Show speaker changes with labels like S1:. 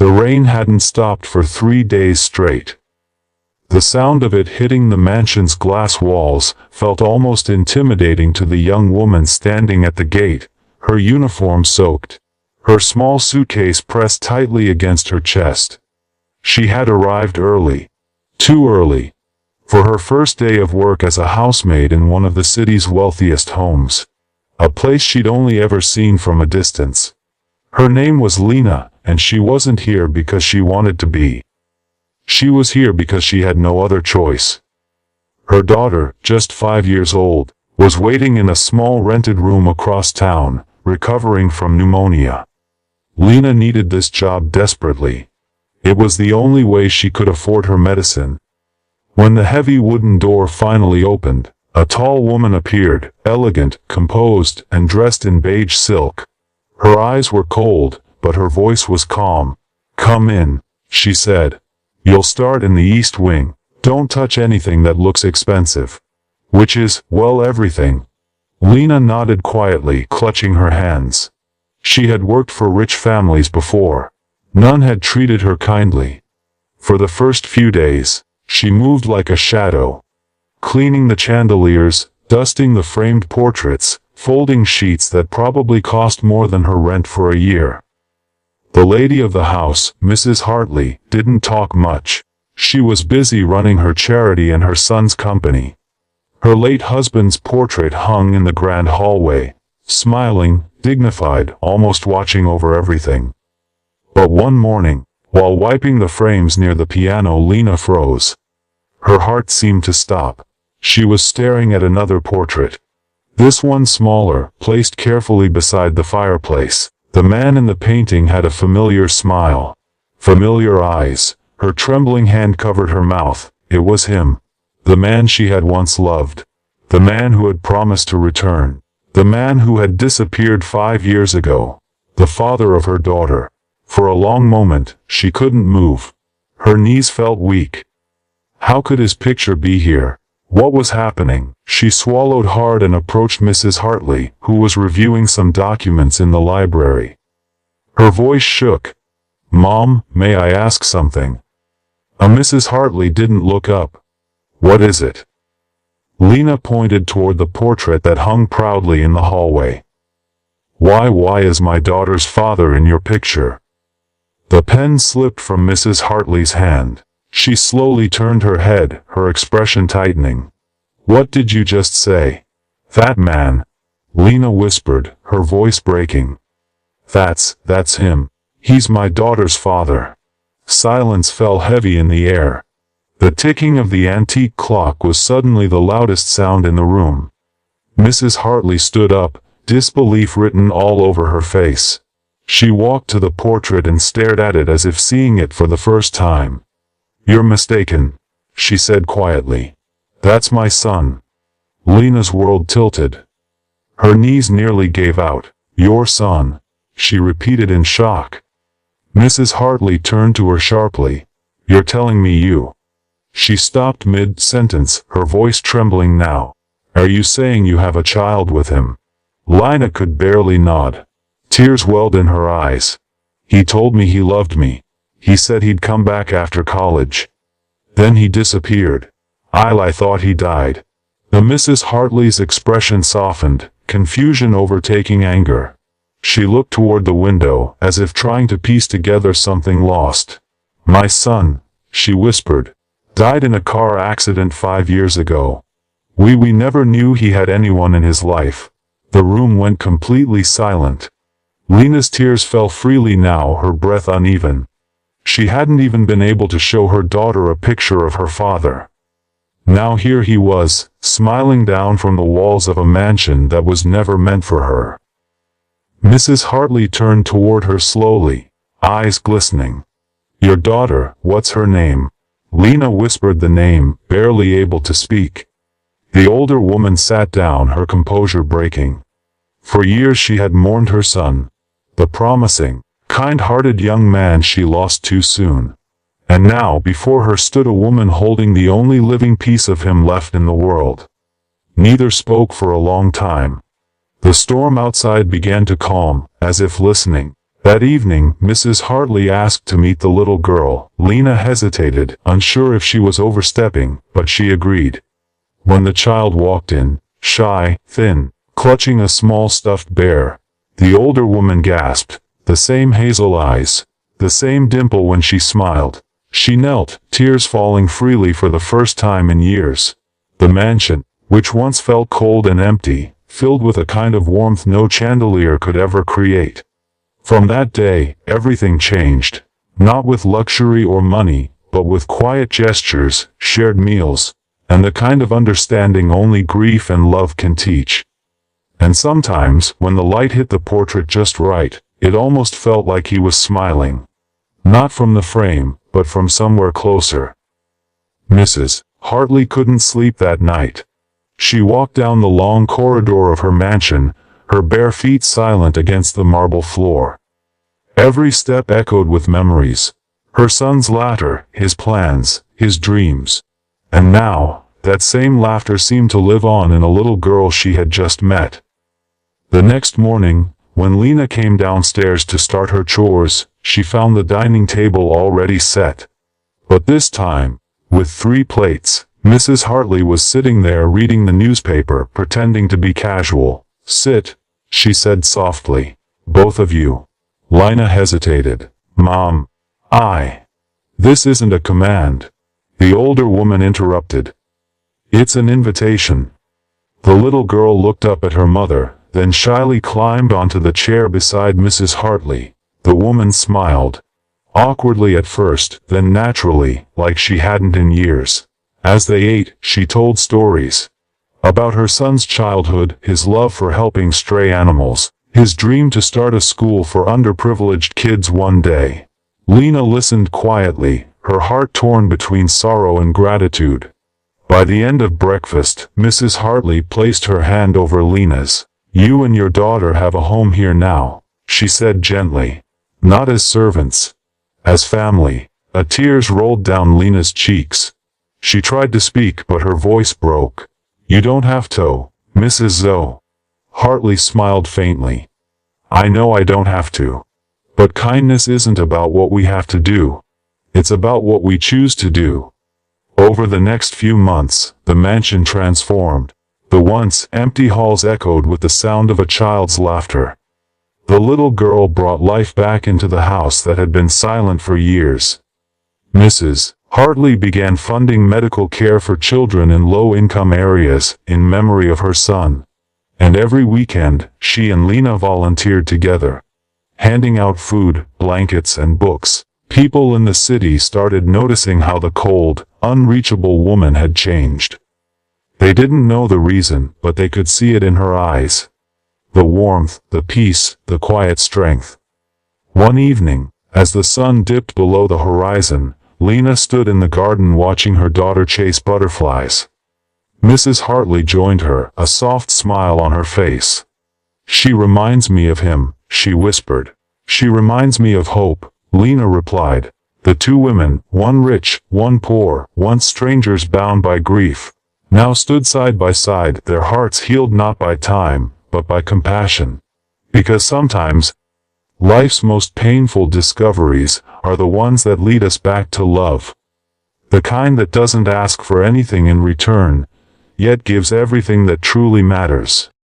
S1: The rain hadn't stopped for 3 days straight. The sound of it hitting the mansion's glass walls felt almost intimidating to the young woman standing at the gate, her uniform soaked, her small suitcase pressed tightly against her chest. She had arrived early. Too early. For her first day of work as a housemaid in one of the city's wealthiest homes. A place she'd only ever seen from a distance. Her name was Lena, and she wasn't here because she wanted to be. She was here because she had no other choice. Her daughter, just 5 years old, was waiting in a small rented room across town, recovering from pneumonia. Lena needed this job desperately. It was the only way she could afford her medicine. When the heavy wooden door finally opened, a tall woman appeared, elegant, composed, and dressed in beige silk. Her eyes were cold, but her voice was calm. "Come in," she said. "You'll start in the East Wing. Don't touch anything that looks expensive." Which is, well, everything. Lena nodded quietly, clutching her hands. She had worked for rich families before. None had treated her kindly. For the first few days, she moved like a shadow. Cleaning the chandeliers, dusting the framed portraits, folding sheets that probably cost more than her rent for a year. The lady of the house, Mrs. Hartley, didn't talk much. She was busy running her charity and her son's company. Her late husband's portrait hung in the grand hallway, smiling, dignified, almost watching over everything. But one morning, while wiping the frames near the piano, Lena froze. Her heart seemed to stop. She was staring at another portrait. This one smaller, placed carefully beside the fireplace. The man in the painting had a familiar smile. Familiar eyes. Her trembling hand covered her mouth. It was him. The man she had once loved. The man who had promised to return. The man who had disappeared 5 years ago. The father of her daughter. For a long moment, she couldn't move. Her knees felt weak. How could his picture be here? What was happening? She swallowed hard and approached Mrs. Hartley, who was reviewing some documents in the library. Her voice shook. "Mom, may I ask something?" Mrs. Hartley didn't look up. "What is it?" Lena pointed toward the portrait that hung proudly in the hallway. Why is my daughter's father in your picture?" The pen slipped from Mrs. Hartley's hand. She slowly turned her head, her expression tightening. "What did you just say?" "That man," Lena whispered, her voice breaking. That's him. He's my daughter's father." Silence fell heavy in the air. The ticking of the antique clock was suddenly the loudest sound in the room. Mrs. Hartley stood up, disbelief written all over her face. She walked to the portrait and stared at it as if seeing it for the first time. "You're mistaken," she said quietly. "That's my son." Lena's world tilted. Her knees nearly gave out. "Your son," she repeated in shock. Mrs. Hartley turned to her sharply. "You're telling me you—" She stopped mid-sentence, her voice trembling now. "Are you saying you have a child with him?" Lena could barely nod. Tears welled in her eyes. "He told me he loved me. He said he'd come back after college. Then he disappeared. I thought he died." The Mrs. Hartley's expression softened, confusion overtaking anger. She looked toward the window, as if trying to piece together something lost. "My son," she whispered, "died in a car accident 5 years ago. We never knew he had anyone in his life." The room went completely silent. Lena's tears fell freely now, her breath uneven. She hadn't even been able to show her daughter a picture of her father. Now here he was, smiling down from the walls of a mansion that was never meant for her. Mrs. Hartley turned toward her slowly, eyes glistening. "Your daughter, what's her name?" Lena whispered the name, barely able to speak. The older woman sat down, her composure breaking. For years she had mourned her son, the promising, kind-hearted young man she lost too soon. And now before her stood a woman holding the only living piece of him left in the world. Neither spoke for a long time. The storm outside began to calm, as if listening, That evening, Mrs. Hartley asked to meet the little girl. Lena hesitated, unsure if she was overstepping, but she agreed. When the child walked in, shy, thin, clutching a small stuffed bear, the older woman gasped. The same hazel eyes, the same dimple when she smiled. She knelt, tears falling freely for the first time in years. The mansion, which once felt cold and empty, filled with a kind of warmth no chandelier could ever create. From that day, everything changed. Not with luxury or money, but with quiet gestures, shared meals, and the kind of understanding only grief and love can teach. And sometimes, when the light hit the portrait just right, it almost felt like he was smiling. Not from the frame, but from somewhere closer. Mrs. Hartley couldn't sleep that night. She walked down the long corridor of her mansion, her bare feet silent against the marble floor. Every step echoed with memories. Her son's laughter, his plans, his dreams. And now, that same laughter seemed to live on in a little girl she had just met. The next morning, when Lena came downstairs to start her chores, she found the dining table already set. But this time, with 3 plates, Mrs. Hartley was sitting there reading the newspaper, pretending to be casual. "Sit," she said softly. "Both of you." Lena hesitated. "Mom, This isn't a command," the older woman interrupted. "It's an invitation." The little girl looked up at her mother, then shyly climbed onto the chair beside Mrs. Hartley. The woman smiled. Awkwardly at first, then naturally, like she hadn't in years. As they ate, she told stories. About her son's childhood, his love for helping stray animals, his dream to start a school for underprivileged kids one day. Lena listened quietly, her heart torn between sorrow and gratitude. By the end of breakfast, Mrs. Hartley placed her hand over Lena's. "You and your daughter have a home here now," she said gently. "Not as servants. As family." Tears rolled down Lena's cheeks. She tried to speak, but her voice broke. "You don't have to, Mrs. Zoe." Hartley smiled faintly. "I know I don't have to. But kindness isn't about what we have to do. It's about what we choose to do." Over the next few months, the mansion transformed. The once empty halls echoed with the sound of a child's laughter. The little girl brought life back into the house that had been silent for years. Mrs. Hartley began funding medical care for children in low-income areas, in memory of her son. And every weekend, she and Lena volunteered together, handing out food, blankets and books. People in the city started noticing how the cold, unreachable woman had changed. They didn't know the reason, but they could see it in her eyes. The warmth, the peace, the quiet strength. One evening, as the sun dipped below the horizon, Lena stood in the garden watching her daughter chase butterflies. Mrs. Hartley joined her, a soft smile on her face. "She reminds me of him," she whispered. "She reminds me of hope," Lena replied. The 2 women, one rich, one poor, once strangers bound by grief, now stood side by side, their hearts healed not by time, but by compassion. Because sometimes, life's most painful discoveries are the ones that lead us back to love. The kind that doesn't ask for anything in return, yet gives everything that truly matters.